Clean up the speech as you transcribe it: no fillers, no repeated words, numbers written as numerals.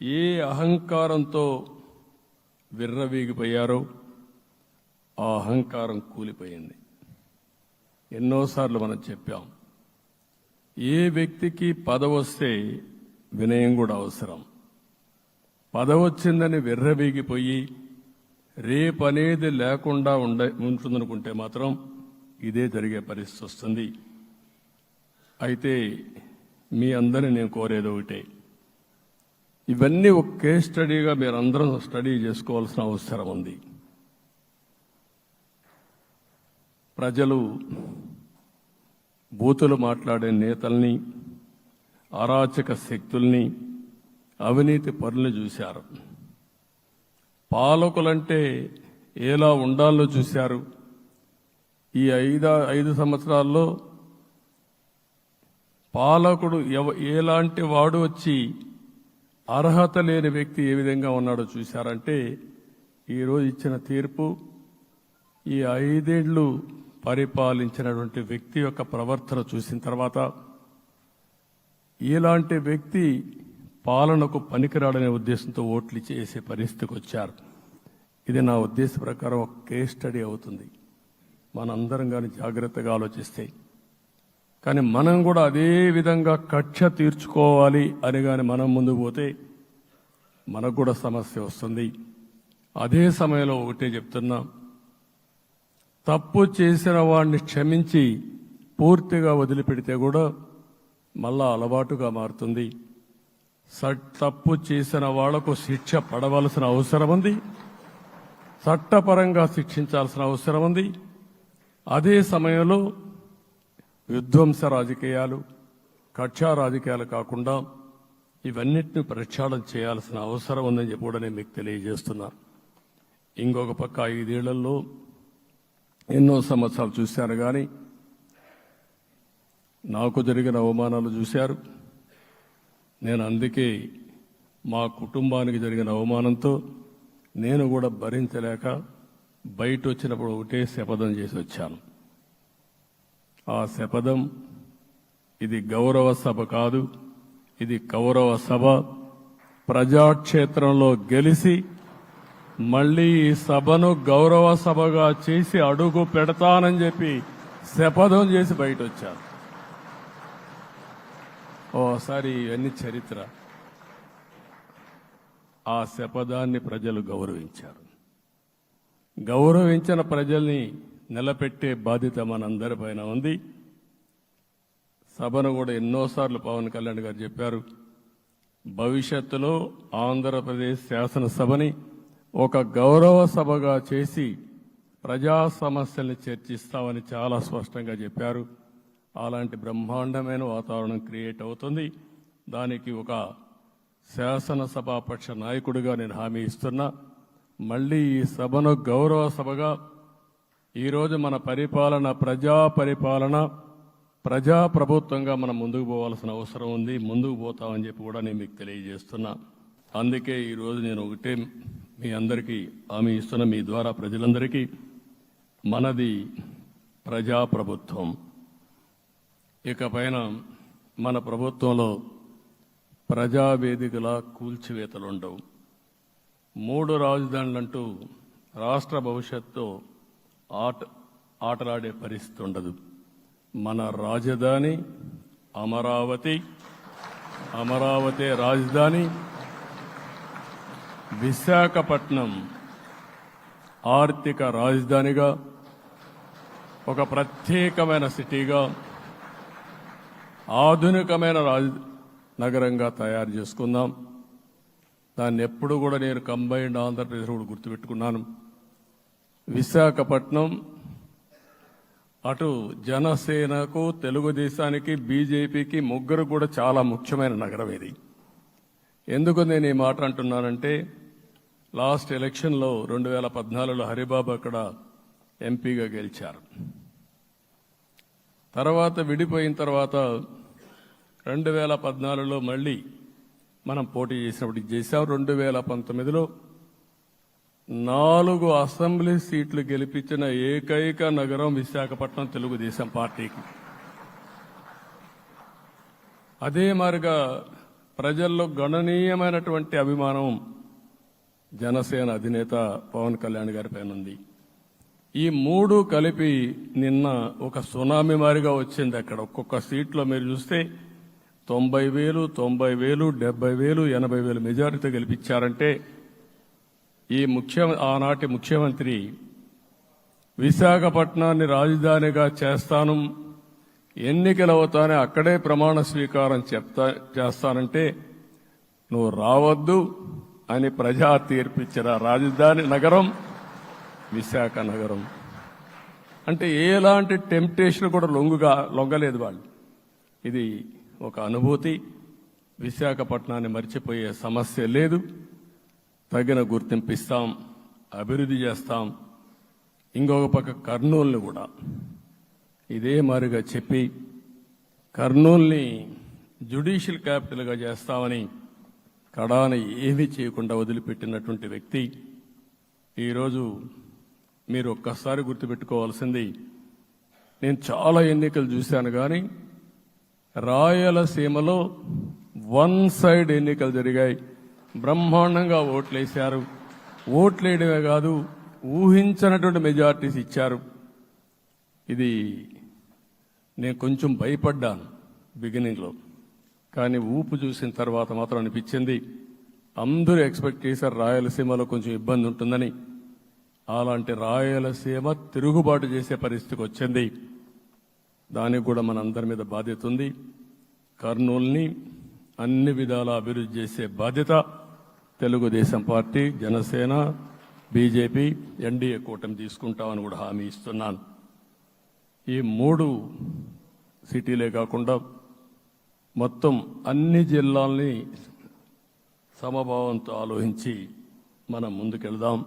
ఏ అహంకారంతో విర్రవీగిపోయారో ఆ అహంకారం కూలిపోయింది. ఎన్నోసార్లు మనం చెప్పాం, ఏ వ్యక్తికి పదవి వస్తే వినయం కూడా అవసరం. పదవి వచ్చిందని విర్రవీగిపోయి రేపనేది లేకుండా ఉంటుందనుకుంటే మాత్రం ఇదే జరిగే పరిస్థితి వస్తుంది. అయితే మీ అందరిని నేను కోరేది ఒకటే, ఇవన్నీ ఒక కేస్ స్టడీగా మీరందరం స్టడీ చేసుకోవాల్సిన అవసరం ఉంది. ప్రజలు బూతులు మాట్లాడే నేతల్ని, అరాచక శక్తుల్ని, అవినీతి పరుల్ని చూశారు. పాలకులంటే ఎలా ఉండాలో చూశారు. ఈ 5 సంవత్సరాల్లో పాలకుడు ఎలాంటి వాడు వచ్చి అర్హత లేని వ్యక్తి ఏ విధంగా ఉన్నాడో చూశారంటే, ఈరోజు ఇచ్చిన తీర్పు ఈ 5 ఏళ్లు పరిపాలించినటువంటి వ్యక్తి యొక్క ప్రవర్తన చూసిన తర్వాత ఇలాంటి వ్యక్తి పాలనకు పనికిరాడనే ఉద్దేశంతో ఓట్లు చేసే పరిస్థితికి వచ్చారు. ఇది నా ఉద్దేశ ప్రకారం ఒక కేస్ స్టడీ అవుతుంది, మనందరం కానీ జాగ్రత్తగా ఆలోచిస్తే. కానీ మనం కూడా అదే విధంగా కక్ష తీర్చుకోవాలి అని కానీ మనం ముందుకు పోతే మనకు కూడా సమస్య వస్తుంది. అదే సమయంలో ఒకటే చెప్తున్నా, తప్పు చేసిన వాడిని క్షమించి పూర్తిగా వదిలిపెడితే కూడా మళ్ళా అలవాటుగా మారుతుంది. తప్పు చేసిన వాళ్లకు శిక్ష పడవలసిన అవసరం ఉంది, చట్టపరంగా శిక్షించాల్సిన అవసరం ఉంది. అదే సమయంలో విధ్వంస రాజకీయాలు, కక్షా రాజకీయాలు కాకుండా ఇవన్నిటిని ప్రక్షాళన చేయాల్సిన అవసరం ఉందని చెప్పి కూడా నేను మీకు తెలియజేస్తున్నా. ఇంకొక పక్క 5 ఏళ్లలో ఎన్నో సంవత్సరాలు చూశారు, కానీ నాకు జరిగిన అవమానాలు చూశారు. నేను అందుకే మా కుటుంబానికి జరిగిన అవమానంతో నేను కూడా భరించలేక బయట వచ్చినప్పుడు ఒకటే శపథం చేసి వచ్చాను. ఆ శపథం, ఇది గౌరవ సభ కాదు, ఇది కౌరవ సభ. ప్రజాక్షేత్రంలో గెలిచి మళ్లీ ఈ సభను గౌరవ సభగా చేసి అడుగు పెడతానని చెప్పి శపథం చేసి బయట వచ్చాను. ఓసారి ఇవన్నీ చరిత్ర. ఆ శపథాన్ని ప్రజలు గౌరవించారు. గౌరవించిన ప్రజల్ని నిలబెట్టే బాధ్యత మనందరిపైన ఉంది. సభను కూడా ఎన్నోసార్లు పవన్ కళ్యాణ్ గారు చెప్పారు, భవిష్యత్తులో ఆంధ్రప్రదేశ్ శాసనసభని ఒక గౌరవ సభగా చేసి ప్రజా సమస్యల్ని చర్చిస్తామని చాలా స్పష్టంగా చెప్పారు. అలాంటి బ్రహ్మాండమైన వాతావరణం క్రియేట్ అవుతుంది. దానికి ఒక శాసనసభాపక్ష నాయకుడిగా నేను హామీ ఇస్తున్నా. మళ్లీ ఈ సభను గౌరవ సభగా, ఈరోజు మన పరిపాలన ప్రజా పరిపాలన, ప్రజా ప్రభుత్వంగా మనం ముందుకు పోవాల్సిన అవసరం ఉంది. ముందుకు పోతామని చెప్పి కూడా నేను మీకు తెలియజేస్తున్నా. అందుకే ఈరోజు నేను ఒకటే మీ అందరికీ హామీ ఇస్తున్న, మీ ద్వారా ప్రజలందరికీ, మనది ప్రజా ప్రభుత్వం. ఇకపైన మన ప్రభుత్వంలో ప్రజావేదికల కూల్చివేతలు ఉండవు. 3 రాజధానులంటూ రాష్ట్ర భవిష్యత్తు ఆటలాడే పరిస్థితి ఉండదు. మన రాజధాని అమరావతి, అమరావతి రాజధాని. విశాఖపట్నం ఆర్థిక రాజధానిగా, ఒక ప్రత్యేకమైన సిటీగా, ఆధునికమైన నగరంగా తయారు చేసుకుందాం. దాన్ని ఎప్పుడు కూడా నేను కంబైన్డ్ ఆంధ్రప్రదేశ్ కూడా గుర్తుపెట్టుకున్నాను. విశాఖపట్నం అటు జనసేనకు, తెలుగుదేశానికి, బీజేపీకి ముగ్గురు కూడా చాలా ముఖ్యమైన నగరం ఇది. ఎందుకు నేను ఈ మాట అంటున్నానంటే, లాస్ట్ ఎలక్షన్లో 2014లో హరిబాబు అక్కడ ఎంపీగా గెలిచారు. తర్వాత విడిపోయిన తర్వాత 2014లో మళ్ళీ మనం పోటీ చేసినప్పుడు చేశాం. 2019లో 4 అసెంబ్లీ సీట్లు గెలిపించిన ఏకైక నగరం విశాఖపట్నం తెలుగుదేశం పార్టీకి. అదే మాదిరిగా ప్రజల్లో గణనీయమైనటువంటి అభిమానం జనసేన అధినేత పవన్ కళ్యాణ్ గారి పైన ఉంది. ఈ మూడు కలిపి నిన్న ఒక సునామీ మారిగా వచ్చింది. అక్కడ ఒక్కొక్క సీట్లో మీరు చూస్తే 90,000, 90,000, 70,000, 80,000 మెజారిటీ గెలిపించారంటే ఆనాటి ముఖ్యమంత్రి విశాఖపట్నాన్ని రాజధానిగా చేస్తాను, ఎన్నికలు అవుతానే అక్కడే ప్రమాణ స్వీకారం చేస్తానంటే నువ్వు రావద్దు అని ప్రజా తీర్పిచ్చిన రాజధాని నగరం విశాఖ నగరం. అంటే ఎలాంటి టెంప్టేషన్ కూడా లొంగలేదు వాళ్ళు. ఇది ఒక అనుభూతి. విశాఖపట్నాన్ని మర్చిపోయే సమస్య లేదు. తగిన గుర్తింపు ఇస్తాం, అభివృద్ధి చేస్తాం. ఇంకొక పక్క కర్నూలుని కూడా ఇదే మారిగా చెప్పి కర్నూలుని జ్యుడిషియల్ క్యాపిటల్గా చేస్తామని కడాన ఏమీ చేయకుండా వదిలిపెట్టినటువంటి వ్యక్తి. ఈరోజు మీరు ఒక్కసారి గుర్తుపెట్టుకోవాల్సింది, నేను చాలా ఎన్నికలు చూశాను కానీ రాయలసీమలో వన్ సైడ్ ఎన్నికలు జరిగాయి. బ్రహ్మాండంగా ఓట్లేశారు. ఓట్లేయడమే కాదు, ఊహించనటువంటి మెజార్టీస్ ఇచ్చారు. ఇది నేను కొంచెం భయపడ్డాను బిగినింగ్లో, కానీ ఊపు చూసిన తర్వాత మాత్రం అనిపించింది అందరూ ఎక్స్పెక్ట్ చేశారు రాయలసీమలో కొంచెం ఇబ్బంది ఉంటుందని. అలాంటి రాయలసీమ తిరుగుబాటు చేసే పరిస్థితికి వచ్చింది. దానికి కూడా మన అందరి మీద బాధ్యత ఉంది. కర్నూలుని అన్ని విధాలా అభివృద్ధి చేసే బాధ్యత Telugu Desam party, Janasena, BJP, NDA కూటమి తీసుకుంటామని కూడా హామీ ఇస్తున్నాను. ఈ 3 సిటీలే కాకుండా మొత్తం అన్ని జిల్లాల్ని సమభావంతో ఆలోచించి మనం ముందుకెళ్దాం.